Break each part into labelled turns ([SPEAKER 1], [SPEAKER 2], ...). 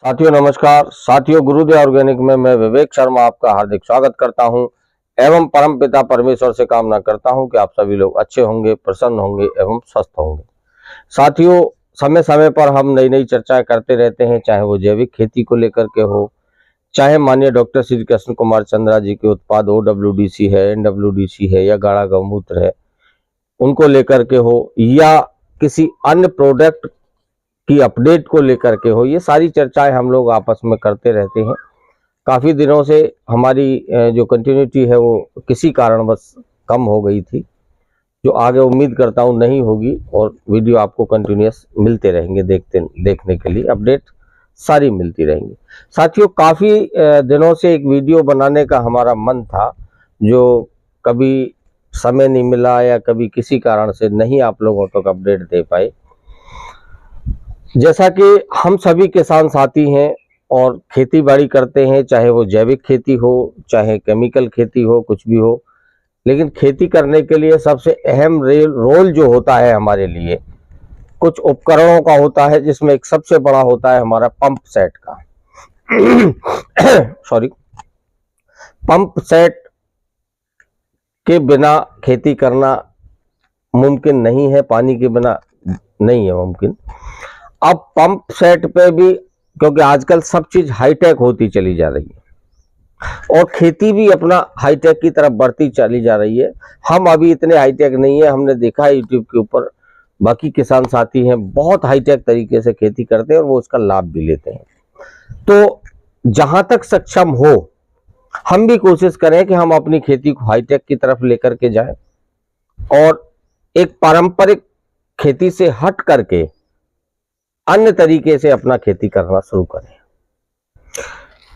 [SPEAKER 1] साथियों नमस्कार। साथियों गुरुदेव ऑर्गेनिक में मैं विवेक शर्मा आपका हार्दिक स्वागत करता हूं एवं परम पिता परमेश्वर से कामना करता हूं कि आप सभी लोग अच्छे होंगे, प्रसन्न होंगे एवं स्वस्थ होंगे। साथियों समय समय पर हम नई नई चर्चाएं करते रहते हैं, चाहे वो जैविक खेती को लेकर के हो, चाहे माननीय डॉक्टर श्री कृष्ण कुमार चंद्रा जी के उत्पाद OWDC है, NWDC है या गाढ़ा गौमूत्र है, उनको लेकर के हो, या किसी अन्य प्रोडक्ट की अपडेट को लेकर के हो, ये सारी चर्चाएं हम लोग आपस में करते रहते हैं। काफ़ी दिनों से हमारी जो कंटिन्यूटी है वो किसी कारणवश कम हो गई थी, जो आगे उम्मीद करता हूँ नहीं होगी, और वीडियो आपको कंटिन्यूस मिलते रहेंगे, देखने के लिए अपडेट सारी मिलती रहेंगी। साथियों काफ़ी दिनों से एक वीडियो बनाने का हमारा मन था, जो कभी समय नहीं मिला या कभी किसी कारण से नहीं आप लोगों तक अपडेट दे पाए। जैसा कि हम सभी किसान साथी हैं और खेती बाड़ी करते हैं, चाहे वो जैविक खेती हो चाहे केमिकल खेती हो, कुछ भी हो, लेकिन खेती करने के लिए सबसे अहम रोल जो होता है हमारे लिए कुछ उपकरणों का होता है, जिसमें एक सबसे बड़ा होता है हमारा पंप सेट का। सॉरी, पंप सेट के बिना खेती करना मुमकिन नहीं है, पानी के बिना नहीं है मुमकिन। अब पंप सेट पे भी, क्योंकि आजकल सब चीज हाईटेक होती चली जा रही है और खेती भी अपना हाईटेक की तरफ बढ़ती चली जा रही है। हम अभी इतने हाईटेक नहीं है, हमने देखा है यूट्यूब के ऊपर बाकी किसान साथी हैं बहुत हाईटेक तरीके से खेती करते हैं और वो उसका लाभ भी लेते हैं। तो जहां तक सक्षम हो हम भी कोशिश करें कि हम अपनी खेती को हाईटेक की तरफ लेकर के जाएं और एक पारंपरिक खेती से हट करके अन्य तरीके से अपना खेती करना शुरू करें।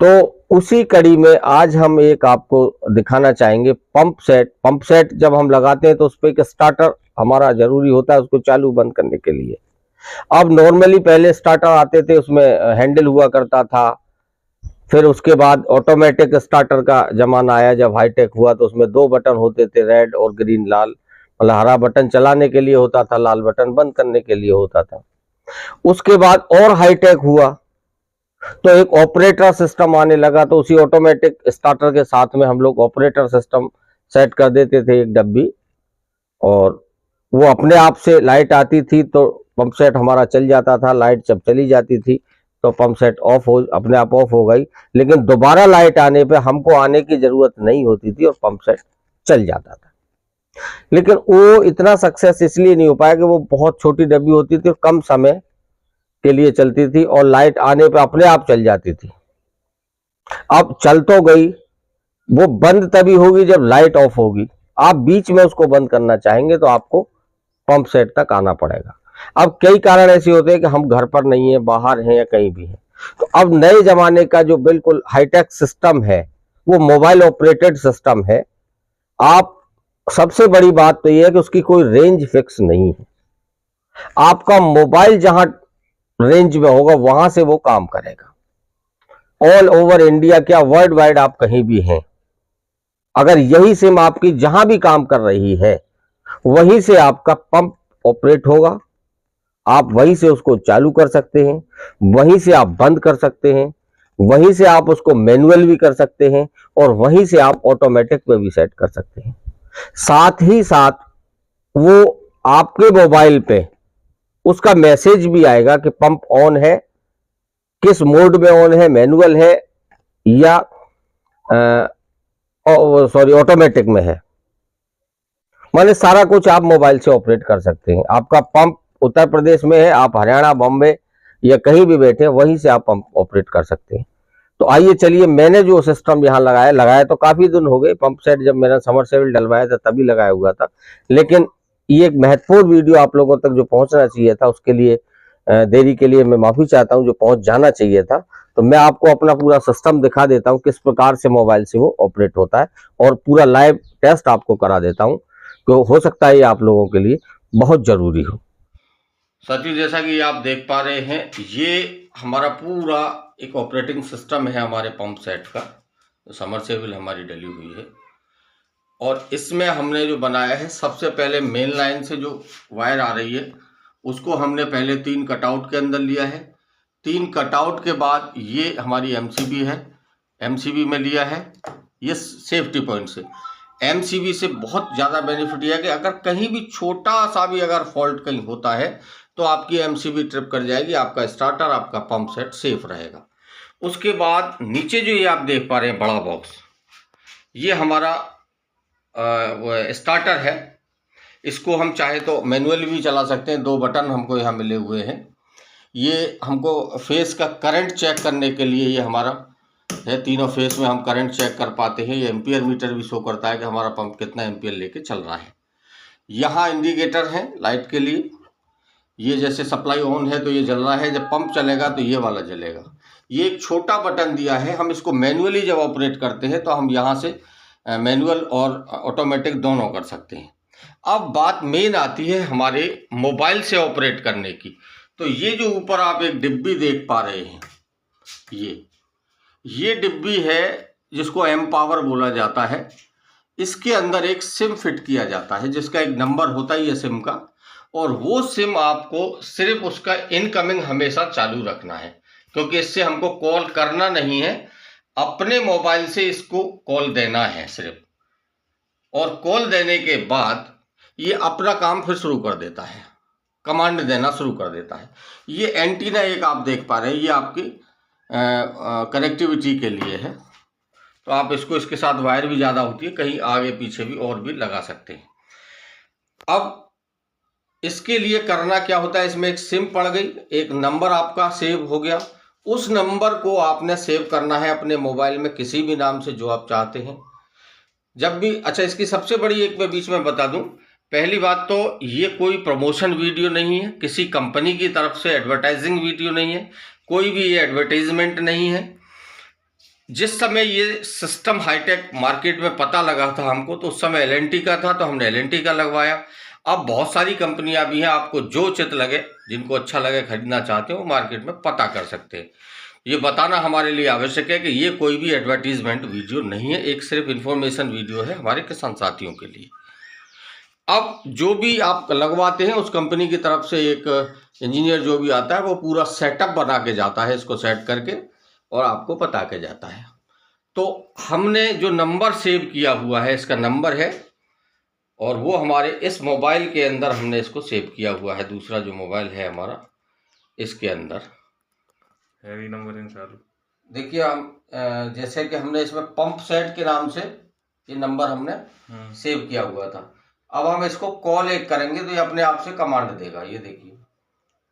[SPEAKER 1] तो उसी कड़ी में आज हम एक आपको दिखाना चाहेंगे पंप सेट। पंप सेट जब हम लगाते हैं तो उस पर एक स्टार्टर हमारा जरूरी होता है उसको चालू बंद करने के लिए। अब नॉर्मली पहले स्टार्टर आते थे, उसमें हैंडल हुआ करता था, फिर उसके बाद ऑटोमेटिक स्टार्टर का जमाना आया। जब हाईटेक हुआ तो उसमें 2 बटन होते थे, रेड और ग्रीन, लाल। मतलब हरा बटन चलाने के लिए होता था, लाल बटन बंद करने के लिए होता था। उसके बाद और हाईटेक हुआ तो एक ऑपरेटर सिस्टम आने लगा, तो उसी ऑटोमेटिक स्टार्टर के साथ में हम लोग ऑपरेटर सिस्टम सेट कर देते थे, एक डब्बी, और वो अपने आप से लाइट आती थी तो पंप सेट हमारा चल जाता था। लाइट जब चली जाती थी तो पंप सेट अपने आप ऑफ हो गई, लेकिन दोबारा लाइट आने पे हमको आने की जरूरत नहीं होती थी और पंप सेट चल जाता था। लेकिन वो इतना सक्सेस इसलिए नहीं हो पाया कि वो बहुत छोटी डब्बी होती थी और कम समय के लिए चलती थी और लाइट आने पे अपने आप चल जाती थी। अब चल तो गई, वो बंद तभी होगी जब लाइट ऑफ होगी। आप बीच में उसको बंद करना चाहेंगे तो आपको पंप सेट तक आना पड़ेगा। अब कई कारण ऐसे होते हैं कि हम घर पर नहीं है, बाहर हैं या कहीं भी हैं, तो अब नए जमाने का जो बिल्कुल हाईटेक सिस्टम है वो मोबाइल ऑपरेटेड सिस्टम है। आप सबसे बड़ी बात तो यह है कि उसकी कोई रेंज फिक्स नहीं है। आपका मोबाइल जहां रेंज में होगा वहां से वो काम करेगा। ऑल ओवर इंडिया, क्या वर्ल्ड वाइड आप कहीं भी हैं, अगर यही सिम आपकी जहां भी काम कर रही है वहीं से आपका पंप ऑपरेट होगा। आप वहीं से उसको चालू कर सकते हैं, वहीं से आप बंद कर सकते हैं, वहीं से आप उसको मैनुअल भी कर सकते हैं और वहीं से आप ऑटोमेटिक में भी सेट कर सकते हैं। साथ ही साथ वो आपके मोबाइल पे उसका मैसेज भी आएगा कि पंप ऑन है, किस मोड में ऑन है, मैनुअल है या ऑटोमेटिक में है। माने सारा कुछ आप मोबाइल से ऑपरेट कर सकते हैं। आपका पंप उत्तर प्रदेश में है, आप हरियाणा, बॉम्बे या कहीं भी बैठे वहीं से आप पंप ऑपरेट कर सकते हैं। तो आइए चलिए, मैंने जो सिस्टम यहाँ लगाया तो काफी दिन हो गए। पंप सेट जब मैंने समरसेबल डलवाया था तभी लगाया हुआ था, लेकिन ये एक महत्वपूर्ण वीडियो आप लोगों तक जो पहुंचना चाहिए था, उसके लिए देरी के लिए मैं माफी चाहता हूं, जो पहुंच जाना चाहिए था। तो मैं आपको अपना पूरा सिस्टम दिखा देता हूं किस प्रकार से मोबाइल से वो ऑपरेट होता है और पूरा लाइव टेस्ट आपको करा देता हूं, तो हो सकता है ये आप लोगों के लिए बहुत जरूरी हो। साथियों जैसा कि आप देख पा रहे हैं, ये हमारा पूरा एक ऑपरेटिंग सिस्टम है हमारे पंप सेट का। तो समरसेबल हमारी डली हुई है और इसमें हमने जो बनाया है, सबसे पहले मेन लाइन से जो वायर आ रही है उसको हमने पहले 3 कटआउट के अंदर लिया है। 3 कटआउट के बाद ये हमारी एमसीबी है, एमसीबी में लिया है ये सेफ्टी पॉइंट से। एमसीबी से बहुत ज़्यादा बेनिफिट यह है कि अगर कहीं भी छोटा सा भी अगर फॉल्ट कहीं होता है तो आपकी एमसीबी ट्रिप कर जाएगी, आपका स्टार्टर, आपका पंप सेट सेफ रहेगा। उसके बाद नीचे जो ये आप देख पा रहे हैं बड़ा बॉक्स, ये हमारा स्टार्टर है। इसको हम चाहे तो मैनुअली भी चला सकते हैं, 2 बटन हमको यहाँ मिले हुए हैं। ये हमको फेस का करंट चेक करने के लिए ये हमारा है, तीनों फेस में हम करंट चेक कर पाते हैं। ये एम्पियर मीटर भी शो करता है कि हमारा पंप कितना एम्पियर लेके चल रहा है। यहाँ इंडिकेटर है लाइट के लिए, ये जैसे सप्लाई ऑन है तो ये जल रहा है, जब पंप चलेगा तो ये वाला जलेगा। ये एक छोटा बटन दिया है, हम इसको मैनुअली जब ऑपरेट करते हैं तो हम यहाँ से मैनुअल और ऑटोमेटिक दोनों कर सकते हैं। अब बात मेन आती है हमारे मोबाइल से ऑपरेट करने की। तो ये जो ऊपर आप एक डिब्बी देख पा रहे हैं, ये डिब्बी है जिसको एम पावर बोला जाता है। इसके अंदर एक सिम फिट किया जाता है जिसका एक नंबर होता ही है सिम का, और वो सिम आपको सिर्फ उसका इनकमिंग हमेशा चालू रखना है, क्योंकि इससे हमको कॉल करना नहीं है, अपने मोबाइल से इसको कॉल देना है सिर्फ। और कॉल देने के बाद ये अपना काम फिर शुरू कर देता है, कमांड देना शुरू कर देता है। ये एंटीना एक आप देख पा रहे हैं, ये आपकी कनेक्टिविटी के लिए है। तो आप इसको, इसके साथ वायर भी ज़्यादा होती है, कहीं आगे पीछे भी और भी लगा सकते हैं। अब इसके लिए करना क्या होता है, इसमें एक सिम पड़ गई, एक नंबर आपका सेव हो गया। उस नंबर को आपने सेव करना है अपने मोबाइल में किसी भी नाम से जो आप चाहते हैं। जब भी, अच्छा इसकी सबसे बड़ी एक मैं बीच में बता दूं, पहली बात तो ये कोई प्रमोशन वीडियो नहीं है, किसी कंपनी की तरफ से एडवर्टाइजिंग वीडियो नहीं है, कोई भी ये एडवर्टाइजमेंट नहीं है। जिस समय ये सिस्टम हाईटेक मार्केट में पता लगा था हमको, तो उस समय एल&टी का था, तो हमने एल&टी का लगवाया। अब बहुत सारी कंपनियां भी हैं, आपको जो चित लगे, जिनको अच्छा लगे, खरीदना चाहते हो, वो मार्केट में पता कर सकते हैं। ये बताना हमारे लिए आवश्यक है कि ये कोई भी एडवर्टीजमेंट वीडियो नहीं है, एक सिर्फ इन्फॉर्मेशन वीडियो है हमारे किसान साथियों के लिए। अब जो भी आप लगवाते हैं उस कंपनी की तरफ से एक इंजीनियर जो भी आता है वो पूरा सेटअप बना के जाता है, इसको सेट करके, और आपको बता के जाता है। तो हमने जो नंबर सेव किया हुआ है, इसका नंबर है, और वो हमारे इस मोबाइल के अंदर हमने इसको सेव किया हुआ है। दूसरा जो मोबाइल है हमारा, इसके अंदर
[SPEAKER 2] हैवी नंबर इन चालू
[SPEAKER 1] देखिए, हम जैसे कि हमने इसमें पंप सेट के नाम से ये नंबर हमने सेव किया हुआ था। अब हम इसको कॉल एक करेंगे तो ये अपने आप से कमांड देगा। ये देखिए,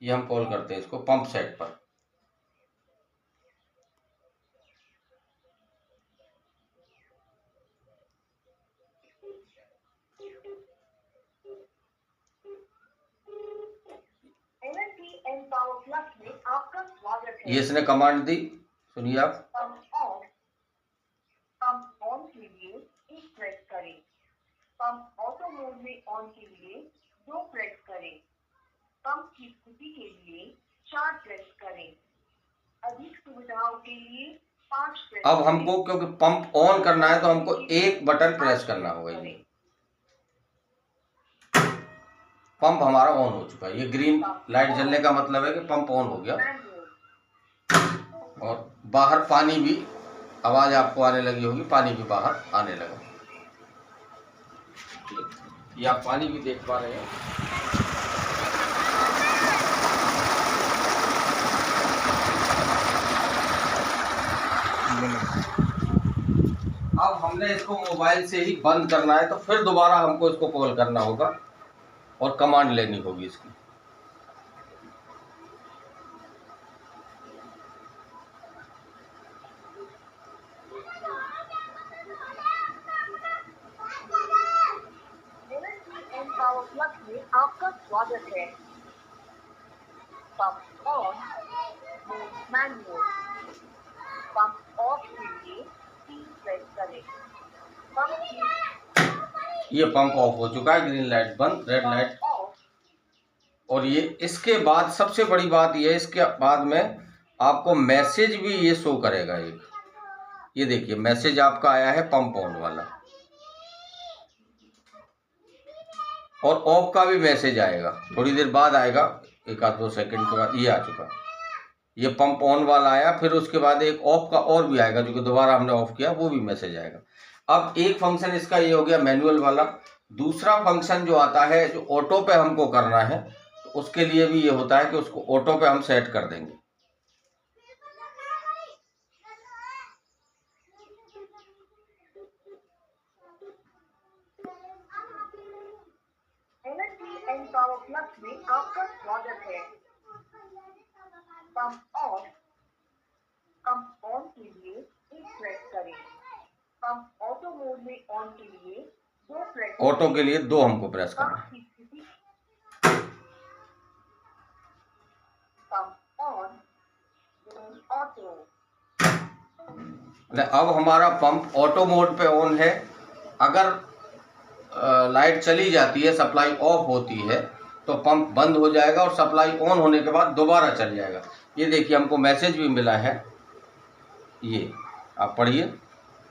[SPEAKER 1] ये हम कॉल करते हैं इसको पंप सेट पर।
[SPEAKER 3] आपका स्वागत है।
[SPEAKER 1] ये इसने कमांड दी, सुनिए आप।
[SPEAKER 3] पंप ऑन के लिए 1 प्रेस करें। पंप ऑटो मोड में ऑन के लिए 2 प्रेस करें। पंप की स्थिति के लिए 4 प्रेस करें। अधिक सुविधाओं के लिए 5 प्रेस।
[SPEAKER 1] अब हमको क्योंकि पंप ऑन करना है तो हमको 1 बटन प्रेस करना होगा। ये पंप हमारा ऑन हो चुका है, ये ग्रीन लाइट जलने का मतलब है कि पंप ऑन हो गया। और बाहर पानी भी, आवाज आपको आने लगी होगी, पानी भी बाहर आने लगा। ये आप पानी भी देख पा रहे हैं। अब हमने इसको मोबाइल से ही बंद करना है, तो फिर दोबारा हमको इसको कॉल करना होगा और कमांड लेनी होगी इसकी।
[SPEAKER 3] आपका स्वागत है। Pump on, manual. Pump of के लिए 3 प्रेस करें।
[SPEAKER 1] ये पंप ऑफ हो चुका है, ग्रीन लाइट बंद, रेड लाइट। और ये इसके बाद सबसे बड़ी बात ये है, इसके बाद में आपको मैसेज भी ये शो करेगा एक। ये देखिए मैसेज आपका आया है पंप ऑन वाला, और ऑफ का भी मैसेज आएगा, थोड़ी देर बाद आएगा, 1 आध 2 सेकंड के बाद। ये आ चुका, ये पंप ऑन वाला आया, फिर उसके बाद एक ऑफ का और भी आएगा, जो कि दोबारा हमने ऑफ किया वो भी मैसेज आएगा। अब एक फंक्शन इसका ये हो गया मैनुअल वाला। दूसरा फंक्शन जो आता है, जो ऑटो पे हमको करना है, तो उसके लिए भी ये होता है कि उसको ऑटो पे हम सेट कर देंगे।
[SPEAKER 3] एनर्जी एंड पावर फ्लक्स में आपका स्वागत है। पंप ऑफ, पंप ऑन के लिए 1 प्रेस करें। पंप ऑटो मोड में ऑन के लिए 2 प्रेस करें।
[SPEAKER 1] ऑटो के लिए 2 हमको प्रेस करना
[SPEAKER 3] पंप
[SPEAKER 1] है।
[SPEAKER 3] की स्थिति, पंप ऑन, ऑटो।
[SPEAKER 1] अब हमारा पंप ऑटो मोड पे ऑन है। अगर लाइट चली जाती है, सप्लाई ऑफ होती है, तो पंप बंद हो जाएगा और सप्लाई ऑन होने के बाद दोबारा चल जाएगा। ये देखिए हमको मैसेज भी मिला है, ये आप पढ़िए,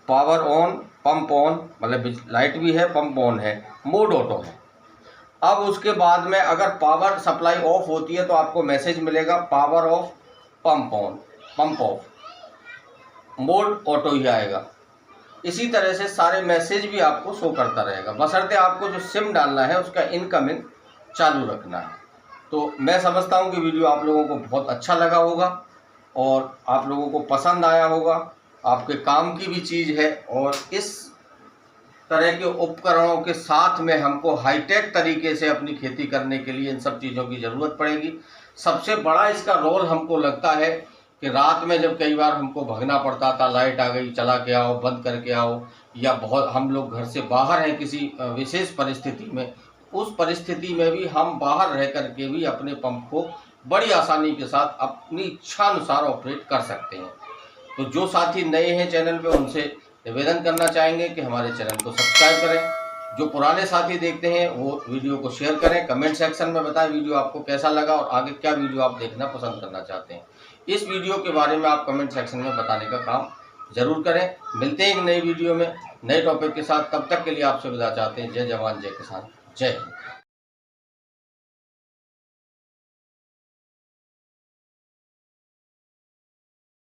[SPEAKER 1] पावर ऑन, पंप ऑन, मतलब लाइट भी है, पंप ऑन है, मोड ऑटो है। अब उसके बाद में अगर पावर सप्लाई ऑफ होती है तो आपको मैसेज मिलेगा power off, pump on, pump off, mode auto ही आएगा। इसी तरह से सारे मैसेज भी आपको शो करता रहेगा, बशर्ते आपको जो सिम डालना है उसका इनकमिंग चालू रखना है। तो मैं समझता हूँ कि वीडियो आप लोगों को बहुत अच्छा लगा होगा और आप लोगों को पसंद आया होगा, आपके काम की भी चीज़ है। और इस तरह के उपकरणों के साथ में हमको हाईटेक तरीके से अपनी खेती करने के लिए इन सब चीज़ों की ज़रूरत पड़ेगी। सबसे बड़ा इसका रोल हमको लगता है कि रात में जब कई बार हमको भागना पड़ता था, लाइट आ गई, चला के आओ, बंद करके आओ, या बहुत हम लोग घर से बाहर हैं किसी विशेष परिस्थिति में, उस परिस्थिति में भी हम बाहर रह करके भी अपने पंप को बड़ी आसानी के साथ अपनी इच्छानुसार ऑपरेट कर सकते हैं। तो जो साथी नए हैं चैनल पे, उनसे निवेदन करना चाहेंगे कि हमारे चैनल को सब्सक्राइब करें। जो पुराने साथी देखते हैं वो वीडियो को शेयर करें, कमेंट सेक्शन में बताएं वीडियो आपको कैसा लगा और आगे क्या वीडियो आप देखना पसंद करना चाहते हैं। इस वीडियो के बारे में आप कमेंट सेक्शन में बताने का काम जरूर करें। मिलते हैं एक नई वीडियो में नए टॉपिक के साथ, तब तक के लिए आपसे विदा चाहते हैं। जय जवान, जय किसान, जय हिंद।